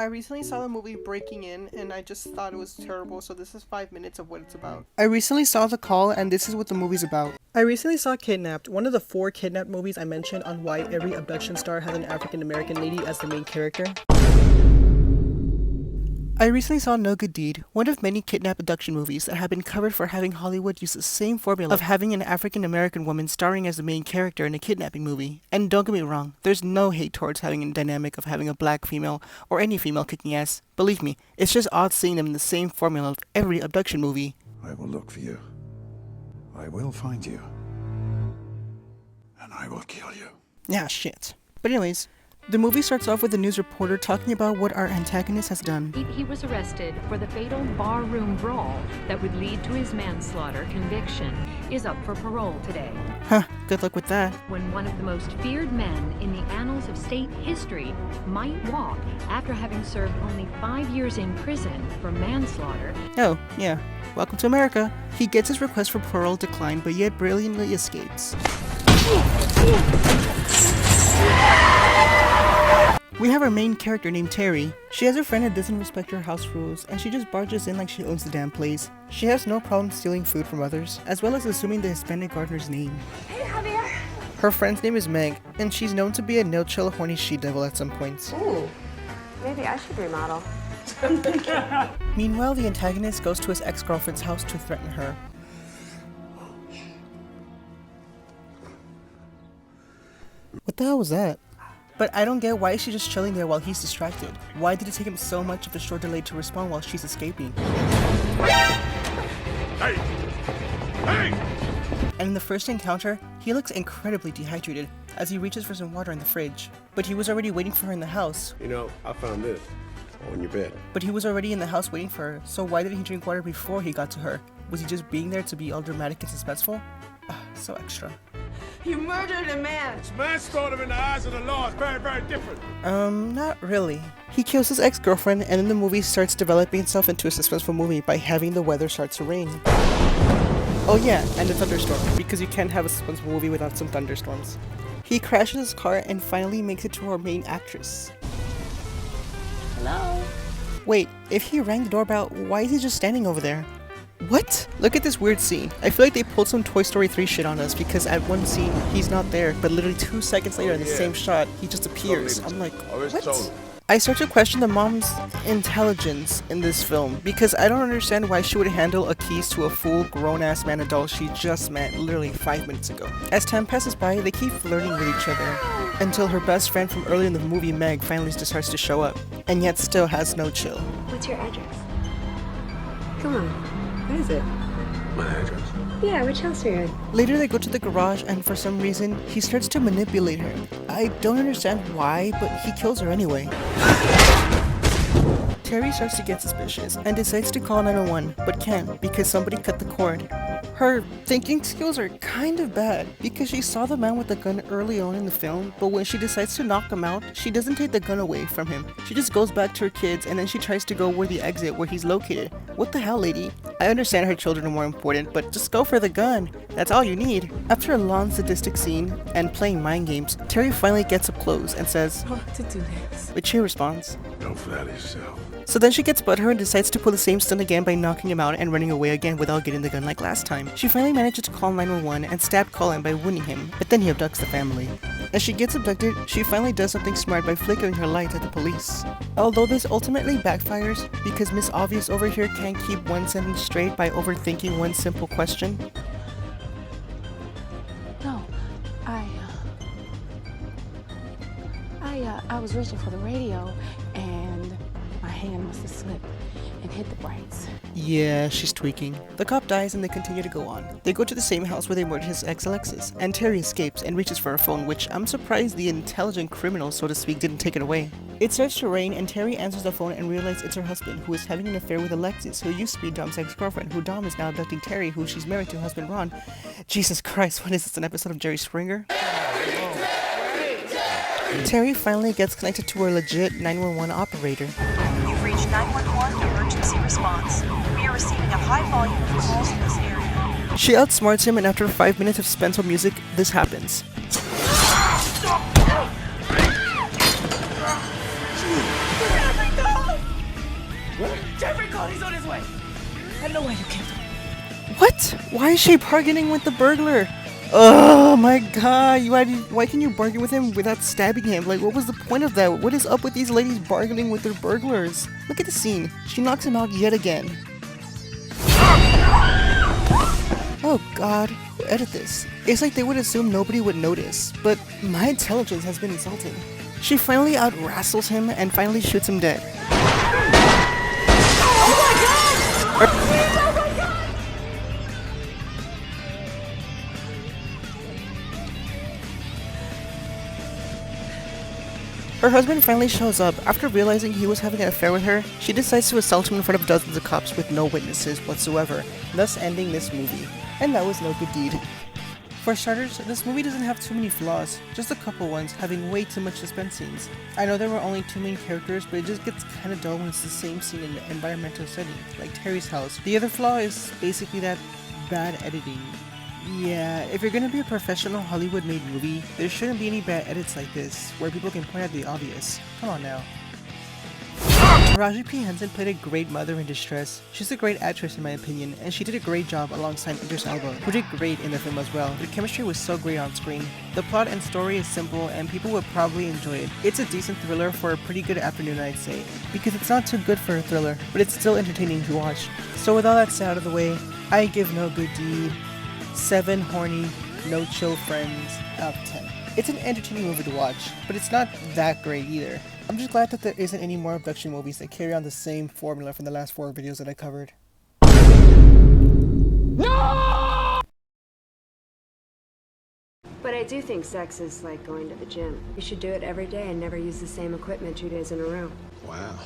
I recently saw the movie Breaking In and I just thought it was terrible, so this is 5 minutes of what it's about. I recently saw The Call and this is what the movie's about. I recently saw Kidnapped, one of the 4 kidnapped movies I mentioned on why every abduction star has an African American lady as the main character. I recently saw No Good Deed, one of many kidnap abduction movies that have been covered for having Hollywood use the same formula of having an African American woman starring as the main character in a kidnapping movie. And don't get me wrong, there's no hate towards having a dynamic of having a black female or any female kicking ass. Believe me, it's just odd seeing them in the same formula of every abduction movie. I will look for you. I will find you. And I will kill you. Yeah, shit. But anyways, the movie starts off with a news reporter talking about what our antagonist has done. He was arrested for the fatal barroom brawl that would lead to his manslaughter conviction. Is up for parole today. Huh, good luck with that. When one of the most feared men in the annals of state history might walk after having served only 5 years in prison for manslaughter. Oh, yeah. Welcome to America. He gets his request for parole declined, but yet brilliantly escapes. We have our main character named Terry. She has a friend that doesn't respect her house rules, and she just barges in like she owns the damn place. She has no problem stealing food from others, as well as assuming the Hispanic gardener's name. Hey, Javier. Her friend's name is Meg, and she's known to be a no-chill horny she-devil at some points. Ooh, maybe I should remodel. Meanwhile, the antagonist goes to his ex-girlfriend's house to threaten her. What the hell was that? But I don't get why is she just chilling there while he's distracted. Why did it take him so much of a short delay to respond while she's escaping? Hey! Hey! And in the first encounter, he looks incredibly dehydrated as he reaches for some water in the fridge. But he was already waiting for her in the house. You know, I found this on your bed. But he was already in the house waiting for her, so why didn't he drink water before he got to her? Was he just being there to be all dramatic and suspenseful? So extra. You murdered a man. Manslaughter in the eyes of the law is very, very different. Not really. He kills his ex-girlfriend, and then the movie starts developing itself into a suspenseful movie by having the weather start to rain. Oh yeah, and a thunderstorm, because you can't have a suspenseful movie without some thunderstorms. He crashes his car and finally makes it to our main actress. Hello? Wait, if he rang the doorbell, why is he just standing over there? What? Look at this weird scene. I feel like they pulled some Toy Story 3 shit on us because at one scene, he's not there, but literally 2 seconds later in the same shot, he just appears. I'm like, what? I start to question the mom's intelligence in this film because I don't understand why she would handle a keys to a full grown-ass man adult she just met literally 5 minutes ago. As time passes by, they keep flirting with each other until her best friend from earlier in the movie, Meg, finally just starts to show up, and yet still has no chill. What's your address? Come on. What is it? My address. Yeah, which house are you in? Later they go to the garage and for some reason, he starts to manipulate her. I don't understand why, but he kills her anyway. Terry starts to get suspicious and decides to call 911, but can't because somebody cut the cord. Her thinking skills are kind of bad because she saw the man with the gun early on in the film, but when she decides to knock him out, she doesn't take the gun away from him. She just goes back to her kids and then she tries to go where the exit where he's located. What the hell, lady? I understand her children are more important, but just go for the gun. That's all you need. After a long sadistic scene and playing mind games, Terry finally gets up close and says, I want to do this. which he responds. Don't flatter yourself. So then she gets butthurt and decides to pull the same stunt again by knocking him out and running away again without getting the gun like last time. She finally manages to call 911 and stab Colin by wounding him, but then he abducts the family. As she gets abducted, she finally does something smart by flickering her lights at the police. Although this ultimately backfires because Miss Obvious over here can't keep one sentence straight by overthinking one simple question. No, I was reaching for the radio and my hand must have slipped and hit the brakes. Yeah, she's tweaking. The cop dies and they continue to go on. They go to the same house where they murdered his ex Alexis, and Terry escapes and reaches for her phone, which I'm surprised the intelligent criminal, so to speak, didn't take it away. It starts to rain and Terry answers the phone and realizes it's her husband, who is having an affair with Alexis, who used to be Dom's ex-girlfriend, who Dom is now abducting Terry, who she's married to her husband Ron. Jesus Christ, what is this, an episode of Jerry Springer? Terry finally gets connected to her legit 911 operator. You've reached 911 emergency response. We are receiving a high volume of calls in this area. She outsmarts him and after 5 minutes of suspenseful music, this happens. he's on his way. I know why you killed him. What? Why is she bargaining with the burglar? Oh my god, why can you bargain with him without stabbing him? Like, what was the point of that? What is up with these ladies bargaining with their burglars? Look at the scene. She knocks him out yet again. Oh god, who edited this? It's like they would assume nobody would notice, but my intelligence has been insulted. She finally out-wrestles him and finally shoots him dead. Her husband finally shows up. After realizing he was having an affair with her, she decides to assault him in front of dozens of cops with no witnesses whatsoever, thus ending this movie. And that was no good deed. For starters, this movie doesn't have too many flaws, just a couple ones, having way too much suspense scenes. I know there were only 2 main characters, but it just gets kinda dull when it's the same scene in an environmental setting, like Terry's house. The other flaw is basically that bad editing. Yeah, if you're gonna be a professional Hollywood-made movie, there shouldn't be any bad edits like this, where people can point out the obvious. Come on now. Taraji P. Henson played a great mother in distress. She's a great actress in my opinion, and she did a great job alongside Idris Elba, who did great in the film as well. Their chemistry was so great on screen. The plot and story is simple, and people would probably enjoy it. It's a decent thriller for a pretty good afternoon, I'd say, because it's not too good for a thriller, but it's still entertaining to watch. So with all that said out of the way, I give No Good Deed 7 horny, no chill friends out of 10. It's an entertaining movie to watch, but it's not that great either. I'm just glad that there isn't any more abduction movies that carry on the same formula from the last 4 videos that I covered. No! But I do think sex is like going to the gym. You should do it every day and never use the same equipment 2 days in a row. Wow.